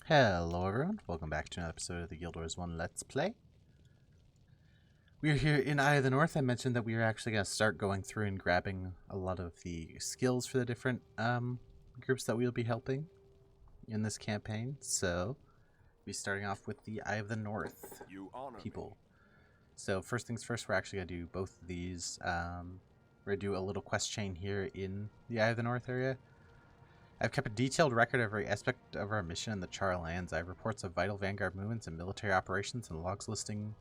Hello everyone, welcome back to another episode of the Guild Wars 1 Let's Play. We are here in Eye of the North. I mentioned that we are actually going to start going through and grabbing a lot of the skills for the different groups that we'll be helping in this campaign. So, we'll be starting off with the Eye of the North people. So first things first, we're actually going to do both of these. We're going to do a little quest chain here in the Eye of the North area. I've kept a detailed record of every aspect of our mission in the Char lands. I have reports of vital vanguard movements and military operations and logs listing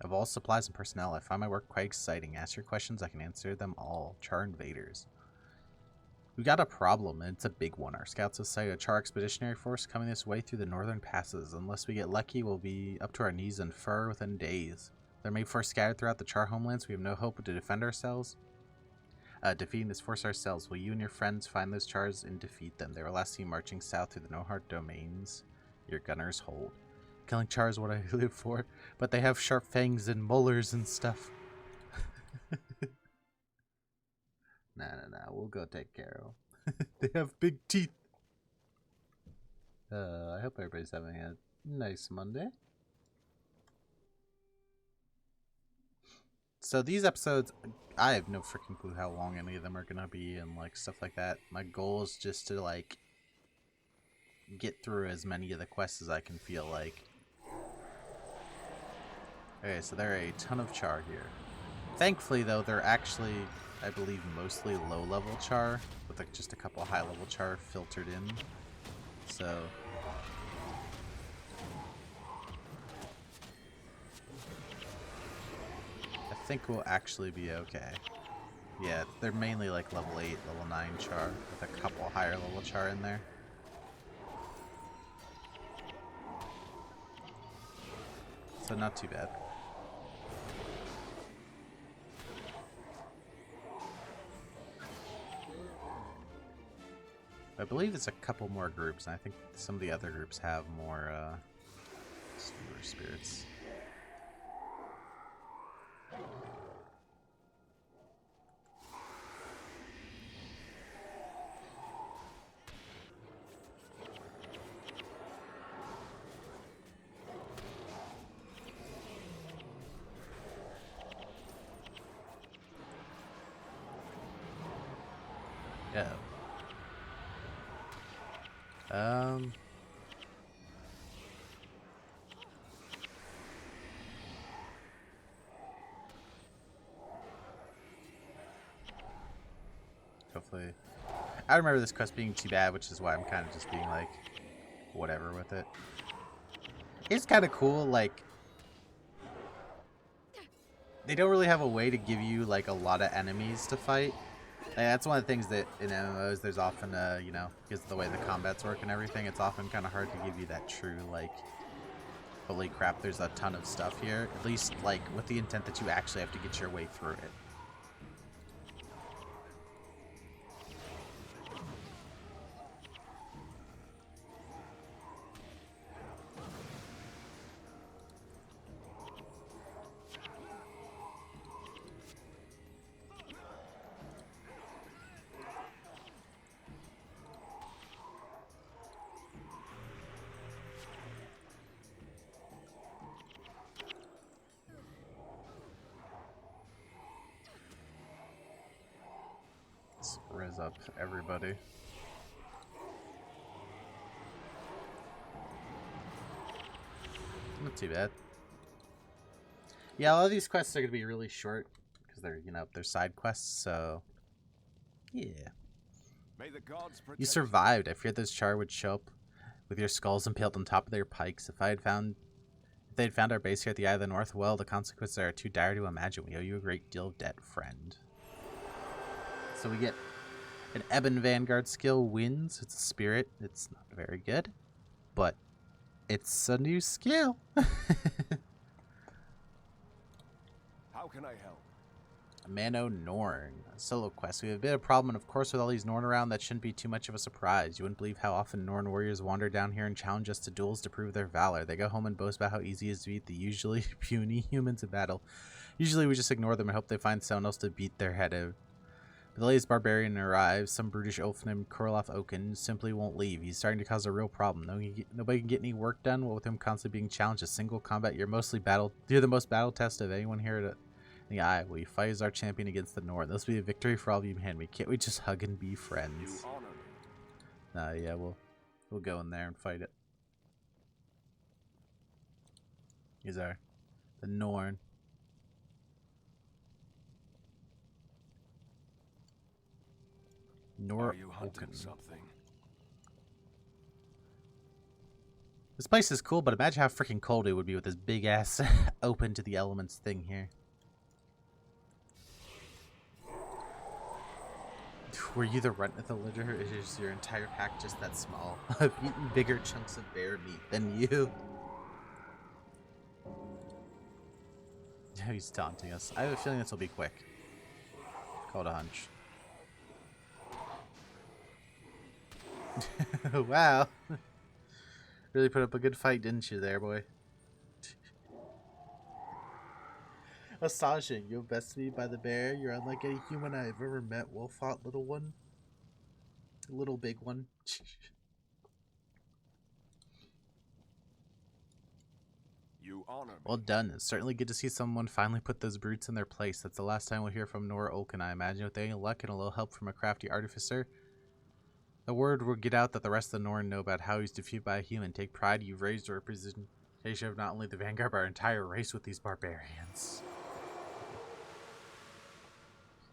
of all supplies and personnel. I find my work quite exciting. Ask your questions, I can answer them all. Char invaders. We got a problem, and it's a big one. Our scouts have sighted a Char expeditionary force coming this way through the northern passes. Unless we get lucky, we'll be up to our knees in fur within days. Their main force scattered throughout the Char homelands. We have no hope but to defend ourselves. Defeating this force ourselves. Will you and your friends find those Chars and defeat them? They were last seen marching south through the No-Heart domains. Your gunners hold. Killing Chars is what I live for, but they have sharp fangs and molars and stuff. Nah, we'll go take care of them. They have big teeth. I hope everybody's having a nice Monday. So these episodes, I have no freaking clue how long any of them are gonna be and like stuff like that. My goal is just to like get through as many of the quests as I can feel like. Okay, so there are a ton of Char here. Thankfully though, they're actually, I believe, mostly low level Char with like just a couple high level Char filtered in. So I think we'll actually be okay. Yeah, they're mainly like level 8, level 9 Char, with a couple higher level Char in there. So not too bad. I believe it's a couple more groups, and I think some of the other groups have more spirits. Yeah. Hopefully. I remember this quest being too bad, which is why I'm kind of just being like, whatever with it. It's kind of cool, like, they don't really have a way to give you, like, a lot of enemies to fight. Like, that's one of the things that in MMOs, there's often, you know, because of the way the combats work and everything, it's often kind of hard to give you that true, like, holy crap, there's a ton of stuff here. At least, like, with the intent that you actually have to get your way through it. Let's res up everybody. Not too bad. Yeah, a lot of these quests are going to be really short because they're, you know, they're side quests, so yeah. May the gods protect You survived. I feared those Char would show up with your skulls impaled on top of their pikes. If they had found our base here at the Eye of the North, well, the consequences are too dire to imagine. We owe you a great deal of debt, friend. So we get an Ebon vanguard skill, wins. It's a spirit. It's not very good, but it's a new skill. How can I help? Mano Norn, a solo quest. We have a bit of a problem, and of course with all these Norn around, that shouldn't be too much of a surprise. You wouldn't believe how often Norn warriors wander down here and challenge us to duels to prove their valor. They go home and boast about how easy it is to beat the usually puny humans in battle. Usually we just ignore them and hope they find someone else to beat their head out. The latest barbarian arrives. Some brutish oaf named Korloff Oaken simply won't leave. He's starting to cause a real problem. Nobody can get any work done, what with him constantly being challenged. A single combat, you're the most battle tested of anyone here in the eye. Will you fight as our champion against the North? This will be a victory for all of you behind me. Can't we just hug and be friends? You honor me. Yeah, we'll go in there and fight it. These are the Norn. Are you hunting something? This place is cool, but imagine how freaking cold it would be with this big ass open to the elements thing here. Were you the runt of the litter, or is your entire pack just that small? I've eaten bigger chunks of bear meat than you. He's taunting us. I have a feeling this will be quick. Call it a hunch. Wow. Really put up a good fight, didn't you there, boy? Astonishing. You bested me by the bear. You're unlike any human I've ever met. Well fought, little one. Little big one. You honor me. Well done. It's certainly good to see someone finally put those brutes in their place. That's the last time we'll hear from Nora Oaken, I imagine. With any luck and a little help from a crafty artificer, the word will get out that the rest of the Norn know about how he's defeated by a human. Take pride you've raised the representation of not only the vanguard, but our entire race with these barbarians.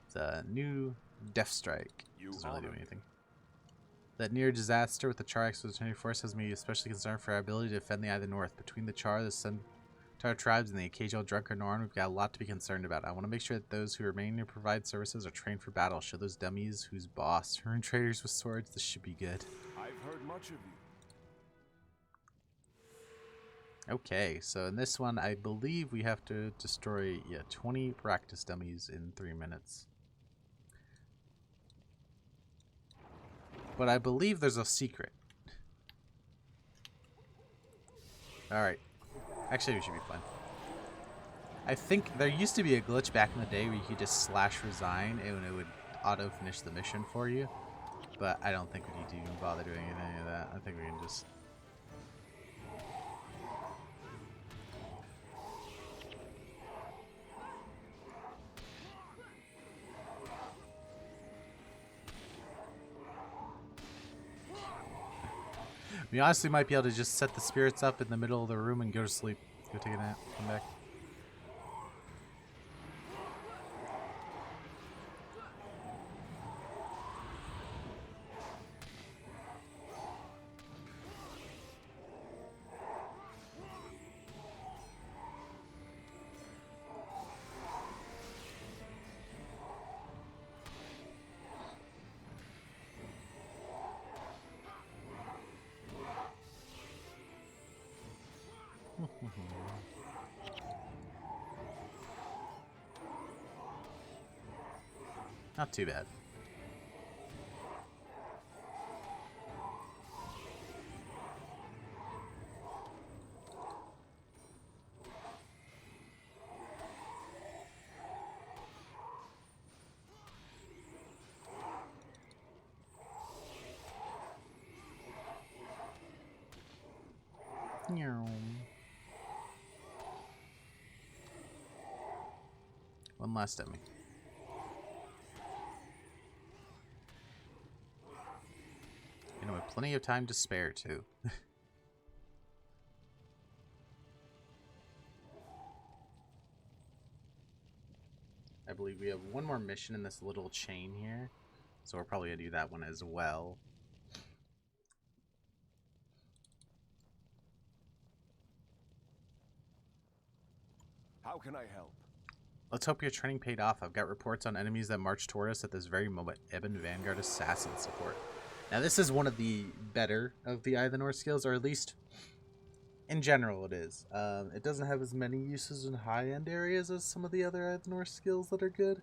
It's a new Death Strike. Doesn't really do anything. That near disaster with the Char expeditionary force has me especially concerned for our ability to defend the Eye of the North. Between the Char, the Centaur tribes, and the occasional drunken Norn, we've got a lot to be concerned about. I want to make sure that those who remain to provide services are trained for battle. Show those dummies who's boss. Rune traders with swords, this should be good. I've heard much of you. Okay, so in this one, I believe we have to destroy 20 practice dummies in 3 minutes. But I believe there's a secret. Alright. Actually, we should be fine. I think there used to be a glitch back in the day where you could just slash resign and it would auto-finish the mission for you. But I don't think we need to even bother doing any of that. I think we can just... We honestly might be able to just set the spirits up in the middle of the room and go to sleep. Go take a nap. Come back. Not too bad. One last dummy. You know, with plenty of time to spare, too. I believe we have one more mission in this little chain here. So we're probably going to do that one as well. How can I help? Let's hope your training paid off. I've got reports on enemies that march toward us at this very moment. Ebon Vanguard Assassin support. Now this is one of the better of the Eye of the North skills, or at least in general it is. It doesn't have as many uses in high-end areas as some of the other Eye of the North skills that are good.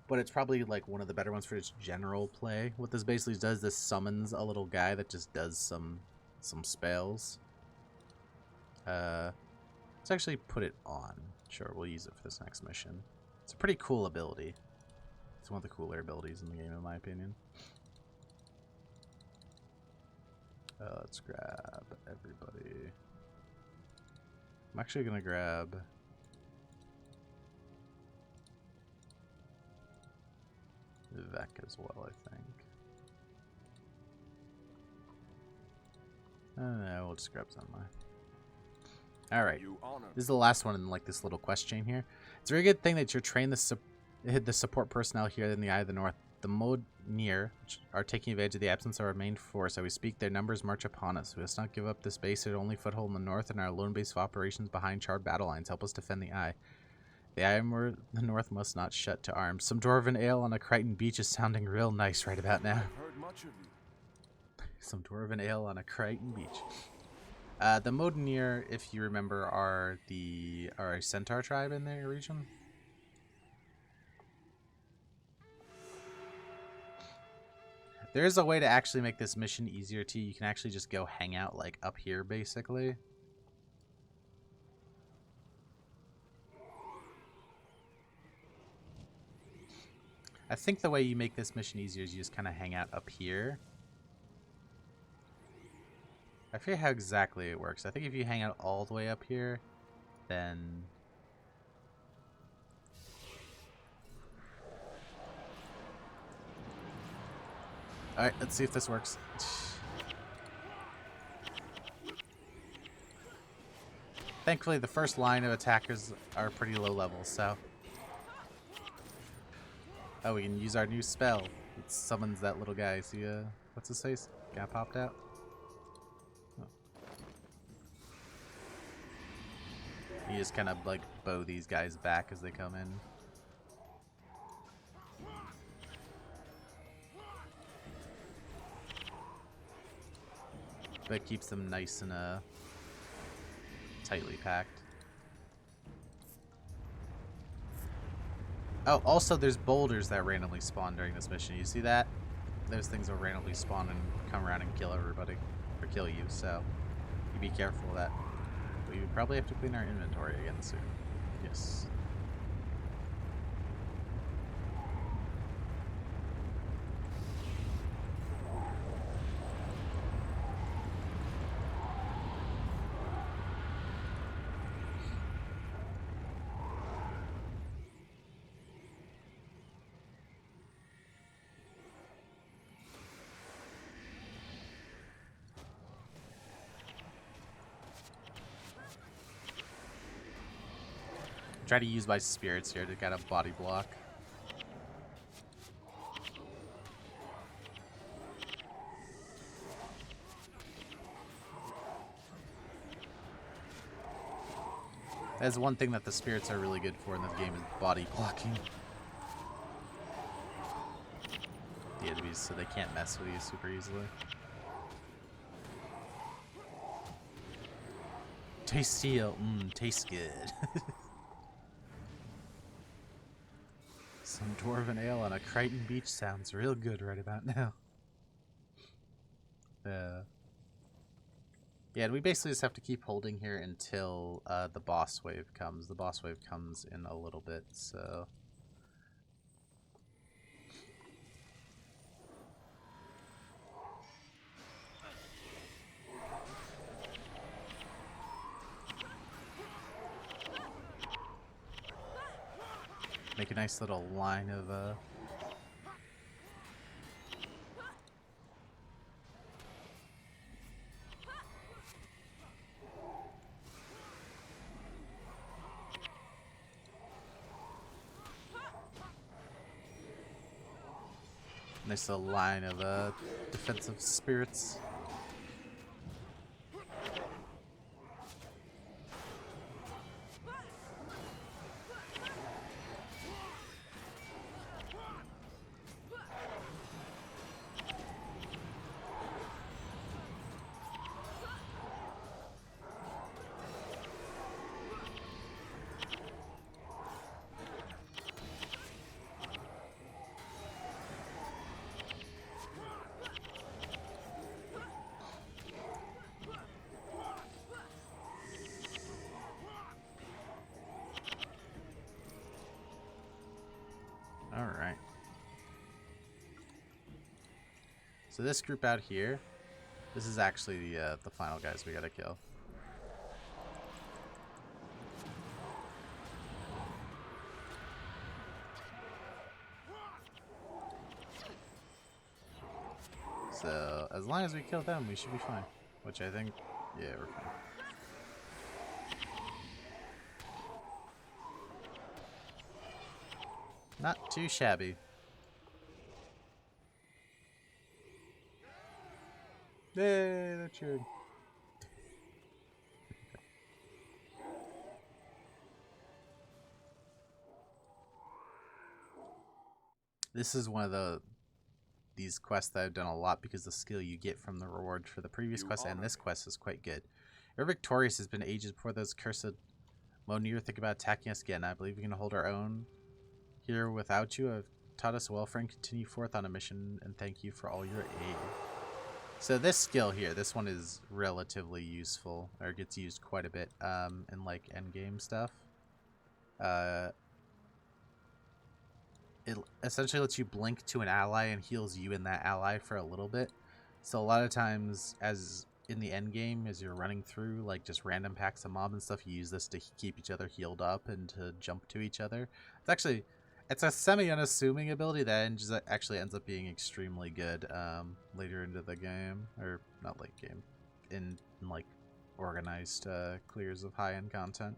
But it's probably like one of the better ones for its general play. What this basically does, this summons a little guy that just does some spells. Let's actually put it on. Sure, we'll use it for this next mission. It's a pretty cool ability. one of the cooler abilities in the game, in my opinion. Let's grab everybody. I'm actually gonna grab Vec as well, I think. No, we'll just grab Zenmai. Alright. This is the last one in like this little quest chain here. It's a very good thing that you're trained the support personnel here in the Eye of the North. The Modnir are taking advantage of the absence of our main force. As we speak, their numbers march upon us. We must not give up this base, their only foothold in the north, and our lone base of operations behind charred battle lines. Help us defend the Eye. The Eye of the North must not shut to arms. Some dwarven ale on a Crichton beach is sounding real nice right about now. I've heard much of you. Some dwarven ale on a Crichton beach. The Modnir, if you remember, are a centaur tribe in their region. There is a way to actually make this mission easier too. You can actually just go hang out like up here, basically. I think the way you make this mission easier is you just kind of hang out up here. I forget how exactly it works. I think if you hang out all the way up here, then... Alright, let's see if this works. Thankfully, the first line of attackers are pretty low level, so... Oh, we can use our new spell. It summons that little guy. See, what's his face? Guy popped out. Oh. You just kind of like bow these guys back as they come in. But it keeps them nice and tightly packed. Oh, also there's boulders that randomly spawn during this mission. You see that? Those things will randomly spawn and come around and kill everybody. Or kill you, so you be careful of that. We probably have to clean our inventory again soon. Yes. Try to use my spirits here to get a body block. That's one thing that the spirits are really good for in this game is body blocking the enemies so they can't mess with you super easily. Tasty, tastes good. Some dwarven ale on a Crichton beach sounds real good right about now. Yeah, and we basically just have to keep holding here until the boss wave comes. The boss wave comes in a little bit, so... Make a nice little line of nice little line of defensive spirits. So this group out here, this is actually the final guys we gotta kill. So as long as we kill them, we should be fine. Which I think, yeah, we're fine. Not too shabby. Yay, they're cheering. This is one of these quests that I've done a lot because the skill you get from the reward for the previous quest and this quest is quite good. You're victorious. Has been ages before those cursed Monir think about attacking us again. I believe we can hold our own here without you. Have taught us well, friend. Continue forth on a mission, and thank you for all your aid. So this skill here, this one is relatively useful, or gets used quite a bit in like endgame stuff. It essentially lets you blink to an ally and heals you and that ally for a little bit. So a lot of times, as in the end game, as you're running through like just random packs of mob and stuff, you use this to keep each other healed up and to jump to each other. It's a semi-unassuming ability that actually ends up being extremely good later into the game, or not late game, in like organized clears of high-end content.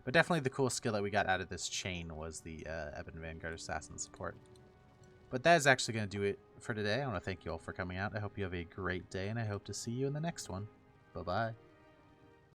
But definitely the coolest skill that we got out of this chain was the Ebon Vanguard Assassin support. But that is actually going to do it for today. I want to thank you all for coming out. I hope you have a great day, and I hope to see you in the next one. Bye-bye.